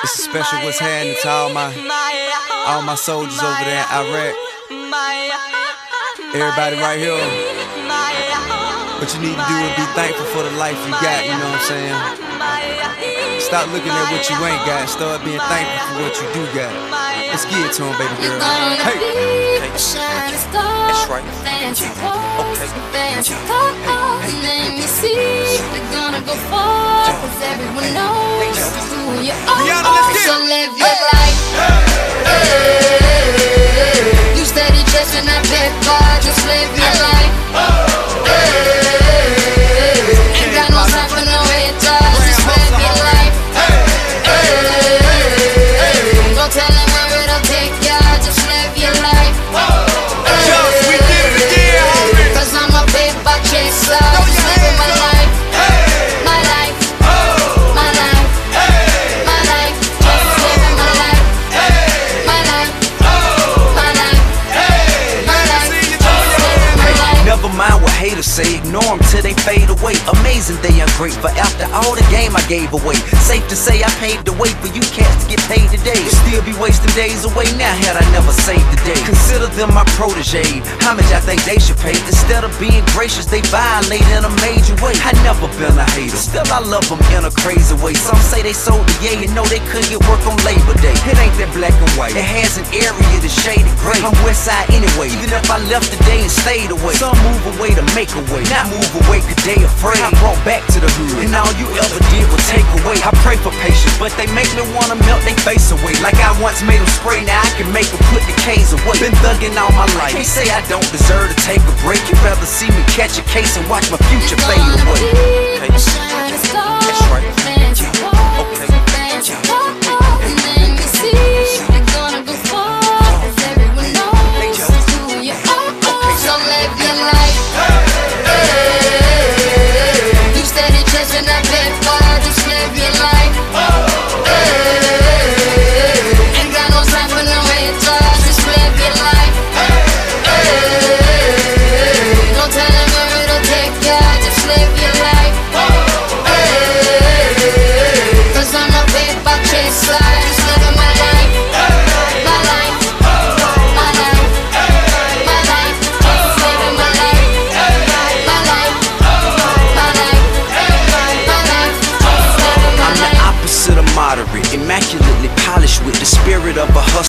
It's a special what's happening to all my soldiers over there in Iraq. Everybody right here. What you need to do is be thankful for the life you got, you know what I'm saying? Stop looking at what you ain't got and start being thankful for what you do got. Let's get it to him, baby girl. Hey! That's right. Let me see. We're gonna go far, cause everyone knows who you are. So live your life. You steady chasing that paper, just live your life. Ain't got no time for no haters, just live your life. Go tell them where it'll take ya, just live your life. Cause I'm a paper chaser, just living my life. My life, my life, my life, just living my life. My life, my life, my life, just living my life. Never mind what haters say, ignore them till they fade away. Amazing they ungrateful after all the game I gave away. Safe to say I paved the way for you cats to get paid today. Still be wasting days away now had I never saved the day. Consider them my protege, how much I think they should pay. Instead of being gracious, they violate in a major way. I never been a hater, still I love them in a crazy way. Some say they sold the yay and know they couldn't get work on Labor Day. It ain't that black and white, it has an area that's shaded gray. I'm west side anyway, even if I left today and stayed away. Some move away to make a way, not move away cause they afraid. I brought back to the hood, and all you ever did was take away. I pray for patience, but they make me wanna melt they face away. Like I once made them spray, now I can make them put the K's away. Been thugging all my life, can't say I don't deserve to take a break. You'd rather see me catch a case and watch my future fade away. That's right.